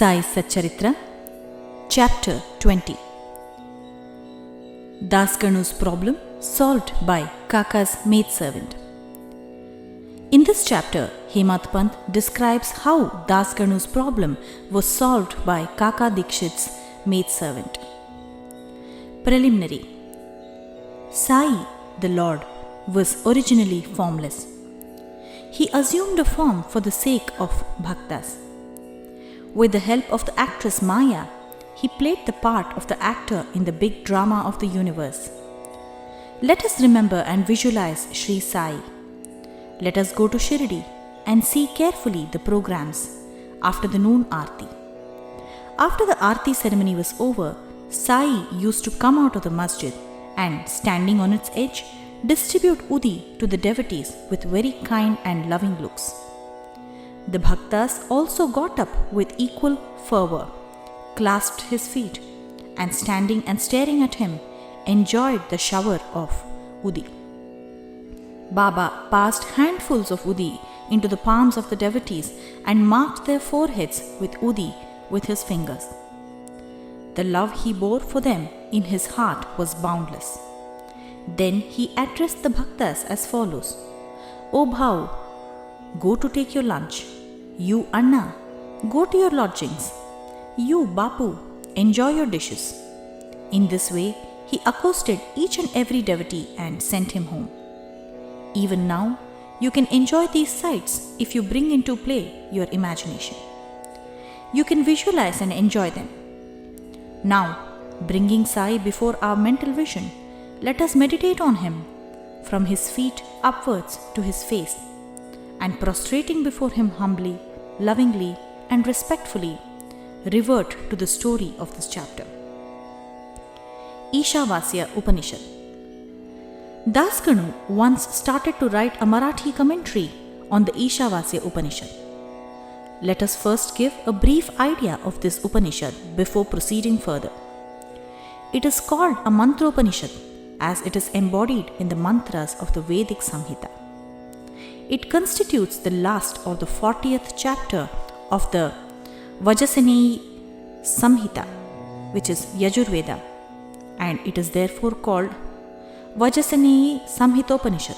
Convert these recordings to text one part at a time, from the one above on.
Sai Satcharitra, Chapter 20. Dasganu's problem solved by Kaka's maidservant. In this chapter, Hemant Pant describes how Dasganu's problem was solved by Kaka Dikshit's maidservant. Preliminary. Sai, the Lord, was originally formless. He assumed a form for the sake of bhaktas. With the help of the actress Maya, he played the part of the actor in the big drama of the universe. Let us remember and visualize Shri Sai. Let us go to Shirdi and see carefully the programs after the noon Aarti. After the Aarti ceremony was over, Sai used to come out of the masjid and, standing on its edge, distribute udi to the devotees with very kind and loving looks. The bhaktas also got up with equal fervor, clasped his feet, and standing and staring at him, enjoyed the shower of udi. Baba passed handfuls of udi into the palms of the devotees and marked their foreheads with udi with his fingers. The love he bore for them in his heart was boundless. Then he addressed the bhaktas as follows: O Bhau, go to take your lunch. You Anna, go to your lodgings. You Bapu, enjoy your dishes. In this way, he accosted each and every devotee and sent him home. Even now, you can enjoy these sights if you bring into play your imagination. You can visualize and enjoy them. Now, bringing Sai before our mental vision, let us meditate on him, from his feet upwards to his face, and prostrating before him humbly, lovingly, and respectfully, revert to the story of this chapter. Ishawase Upanishad. Dasganu once started to write a Marathi commentary on the Ishawase Upanishad. Let us first give a brief idea of this Upanishad before proceeding further. It is called a Mantropanishad as it is embodied in the mantras of the Vedic Samhita. It constitutes the last or the 40th chapter of the Vajasneyi Samhita, which is Yajurveda, and it is therefore called Vajasneyi Samhitopanishad.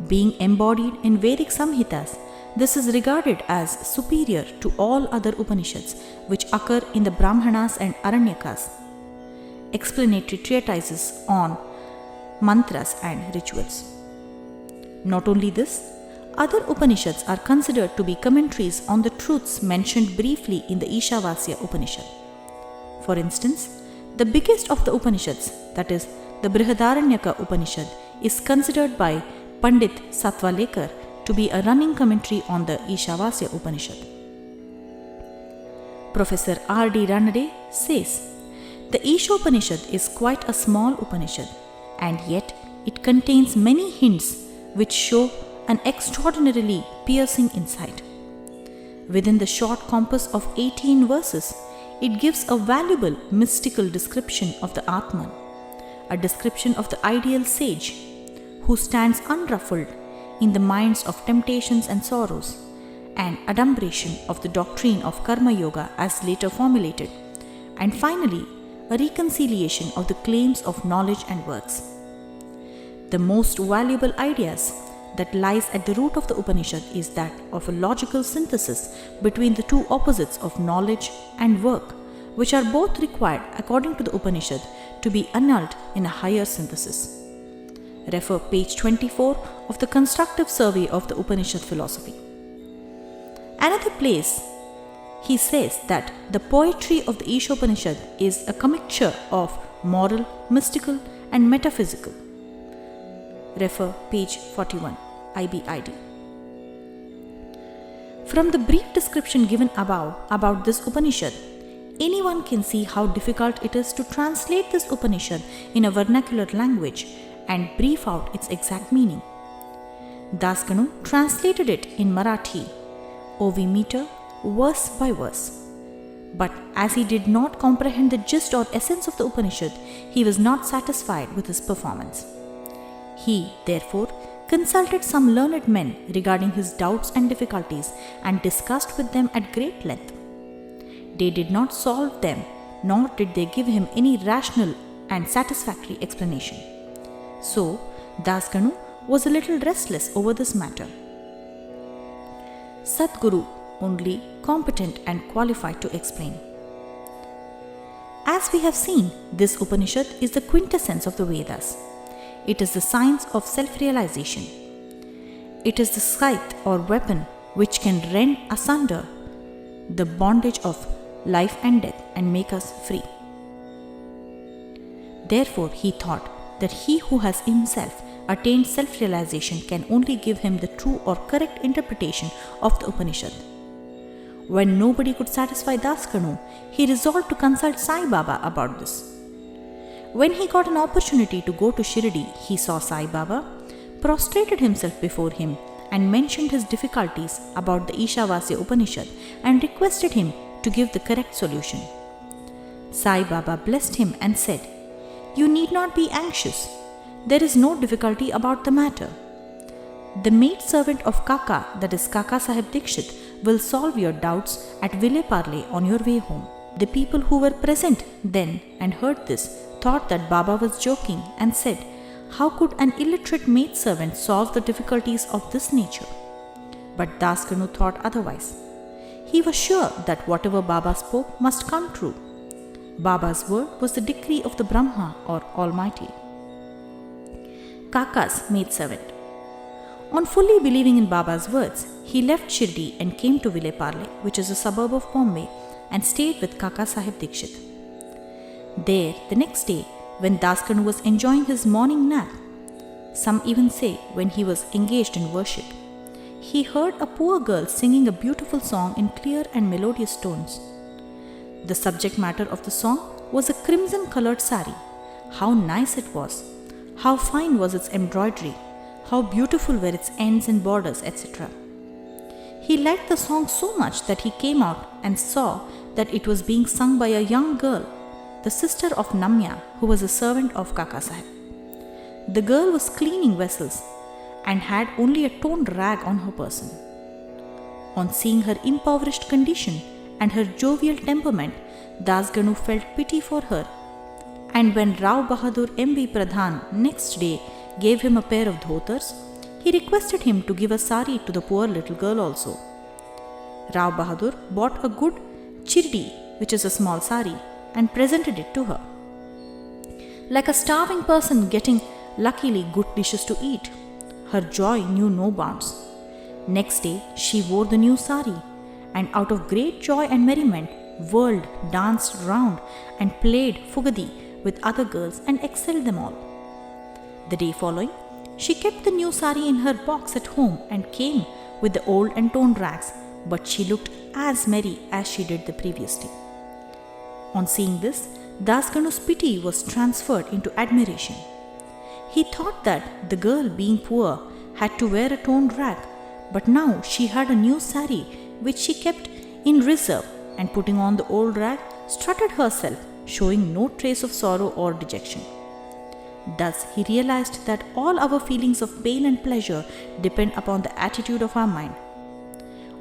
Being embodied in Vedic Samhitas, this is regarded as superior to all other Upanishads which occur in the Brahmanas and Aranyakas, explanatory treatises on mantras and rituals. Not only this, other Upanishads are considered to be commentaries on the truths mentioned briefly in the Ishawase Upanishad. For instance, the biggest of the Upanishads, that is, the Brihadaranyaka Upanishad, is considered by Pandit Satwalekar to be a running commentary on the Ishawase Upanishad. Professor R.D. Ranade says, the Isha Upanishad is quite a small Upanishad, and yet it contains many hints which show an extraordinarily piercing insight. Within the short compass of 18 verses, it gives a valuable mystical description of the Atman, a description of the ideal sage who stands unruffled in the minds of temptations and sorrows, an adumbration of the doctrine of Karma Yoga as later formulated, and finally, a reconciliation of the claims of knowledge and works. The most valuable ideas that lies at the root of the Upanishad is that of a logical synthesis between the two opposites of knowledge and work, which are both required according to the Upanishad to be annulled in a higher synthesis. Refer page 24 of the Constructive Survey of the Upanishad Philosophy. Another place, he says that the poetry of the Isha Upanishad is a commixture of moral, mystical, and metaphysical. Refer page 41, IBID. From the brief description given above about this Upanishad, anyone can see how difficult it is to translate this Upanishad in a vernacular language and brief out its exact meaning. Dasganu translated it in Marathi, OV meter, verse by verse. But as he did not comprehend the gist or essence of the Upanishad, he was not satisfied with his performance. He, therefore, consulted some learned men regarding his doubts and difficulties and discussed with them at great length. they did not solve them, nor did they give him any rational and satisfactory explanation. So, Dasganu was a little restless over this matter. Sadguru only competent and qualified to explain. As we have seen, this Upanishad is the quintessence of the Vedas. It is the science of self-realization. It is the scythe or weapon which can rend asunder the bondage of life and death and make us free. Therefore, he thought that he who has himself attained self-realization can only give him the true or correct interpretation of the Upanishad. When nobody could satisfy Dasganu, he resolved to consult Sai Baba about this. When he got an opportunity to go to Shirdi, he saw Sai Baba, prostrated himself before him, and mentioned his difficulties about the Ishawase Upanishad and requested him to give the correct solution. Sai Baba blessed him and said, "You need not be anxious. There is no difficulty about the matter. The maid servant of Kaka, that is Kaka Sahib Dikshit, will solve your doubts at Ville Parle on your way home." The people who were present then and heard this thought that Baba was joking and said, "How could an illiterate maid servant solve the difficulties of this nature?" But Dasganu thought otherwise. He was sure that whatever Baba spoke must come true. Baba's word was the decree of the Brahma or Almighty. Kaka's maidservant. On fully believing in Baba's words, he left Shirdi and came to Ville Parle, which is a suburb of Bombay, and stayed with Kaka Sahib Dikshit. There, the next day, when Dasganu was enjoying his morning nap, some even say when he was engaged in worship, he heard a poor girl singing a beautiful song in clear and melodious tones. The subject matter of the song was a crimson-colored sari. How nice it was! How fine was its embroidery! How beautiful were its ends and borders, etc. He liked the song so much that he came out and saw that it was being sung by a young girl, the sister of Namya, who was a servant of Kaka Sahib. The girl was cleaning vessels and had only a torn rag on her person. On seeing her impoverished condition and her jovial temperament, Dasganu felt pity for her, and when Rao Bahadur M.V. Pradhan next day gave him a pair of dhotars, he requested him to give a sari to the poor little girl also. Rao Bahadur bought a good chirdi, which is a small sari, and presented it to her. Like a starving person getting luckily good dishes to eat, her joy knew no bounds. Next day she wore the new sari, and out of great joy and merriment, whirled, danced round, and played fugadi with other girls and excelled them all. The day following, she kept the new sari in her box at home and came with the old and torn rags, but she looked as merry as she did the previous day. On seeing this, Dasganu's pity was transferred into admiration. He thought that the girl, being poor, had to wear a torn rag, but now she had a new sari which she kept in reserve, and putting on the old rag, strutted herself, showing no trace of sorrow or dejection. Thus he realized that all our feelings of pain and pleasure depend upon the attitude of our mind.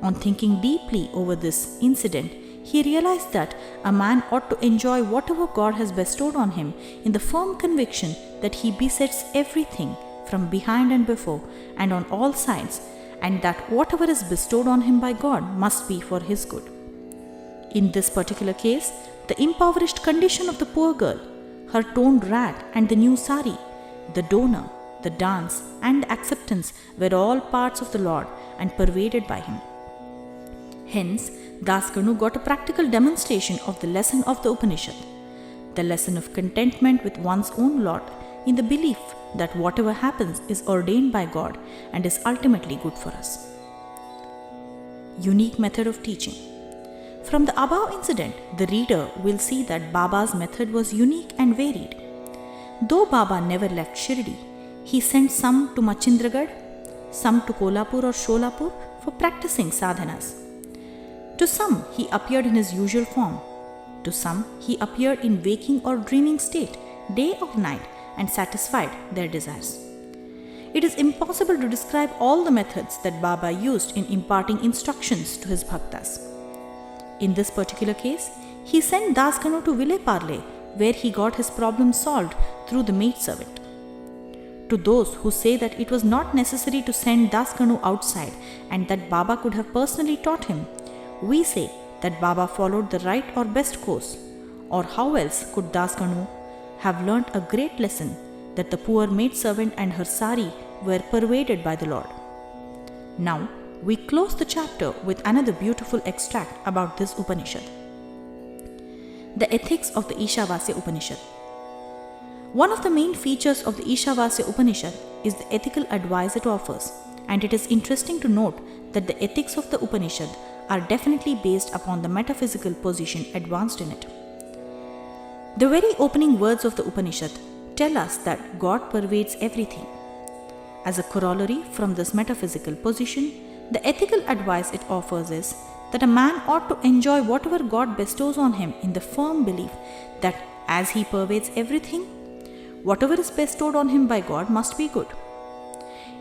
On thinking deeply over this incident, he realized that a man ought to enjoy whatever God has bestowed on him in the firm conviction that he besets everything from behind and before and on all sides, and that whatever is bestowed on him by God must be for his good. In this particular case, the impoverished condition of the poor girl, her torn rag and the new sari, the donor, the dance and the acceptance were all parts of the Lord and pervaded by him. Hence, Dasganu got a practical demonstration of the lesson of the Upanishad, the lesson of contentment with one's own lot in the belief that whatever happens is ordained by God and is ultimately good for us. Unique method of teaching. From the above incident, the reader will see that Baba's method was unique and varied. Though Baba never left Shirdi, he sent some to Machindragarh, some to Kolhapur or Sholapur for practicing sadhanas. To some, he appeared in his usual form. To some, he appeared in waking or dreaming state, day or night, and satisfied their desires. It is impossible to describe all the methods that Baba used in imparting instructions to his bhaktas. In this particular case, he sent Dasganu to Vile-Parle, where he got his problem solved through the maidservant. To those who say that it was not necessary to send Dasganu outside and that Baba could have personally taught him, we say that Baba followed the right or best course, or how else could Dasganu have learnt a great lesson that the poor maidservant and her sari were pervaded by the Lord. Now, we close the chapter with another beautiful extract about this Upanishad. The ethics of the Ishawase Upanishad. One of the main features of the Ishawase Upanishad is the ethical advice it offers, and it is interesting to note that the ethics of the Upanishad are definitely based upon the metaphysical position advanced in it. The very opening words of the Upanishad tell us that God pervades everything. As a corollary from this metaphysical position, the ethical advice it offers is that a man ought to enjoy whatever God bestows on him in the firm belief that as he pervades everything, whatever is bestowed on him by God must be good.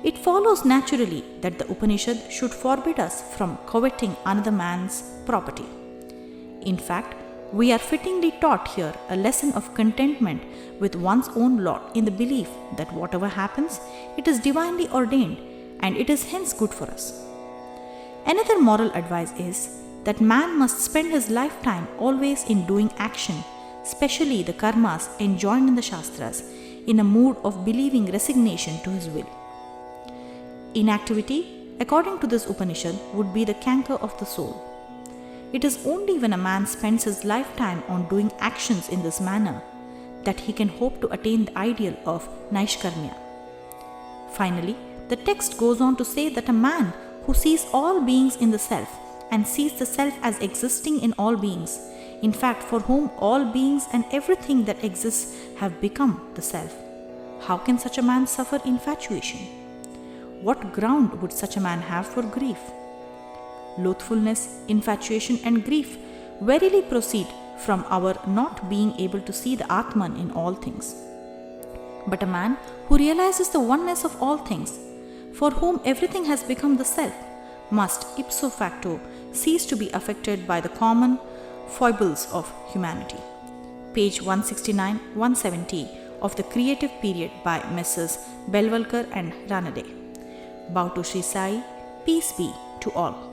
It follows naturally that the Upanishad should forbid us from coveting another man's property. In fact, we are fittingly taught here a lesson of contentment with one's own lot in the belief that whatever happens, it is divinely ordained and it is hence good for us. Another moral advice is that man must spend his lifetime always in doing action, especially the karmas enjoined in the Shastras, in a mood of believing resignation to his will. Inactivity, according to this Upanishad, would be the canker of the soul. It is only when a man spends his lifetime on doing actions in this manner that he can hope to attain the ideal of Naishkarmya. Finally, the text goes on to say that a man who sees all beings in the self and sees the self as existing in all beings, in fact for whom all beings and everything that exists have become the self, how can such a man suffer infatuation? What ground would such a man have for grief? Loathfulness, infatuation and grief verily proceed from our not being able to see the Atman in all things. But a man who realizes the oneness of all things, for whom everything has become the self, must ipso facto cease to be affected by the common foibles of humanity. Page 169-170 of the Creative Period by Messrs. Belvalkar and Ranade. Bow to Shri Sai, peace be to all.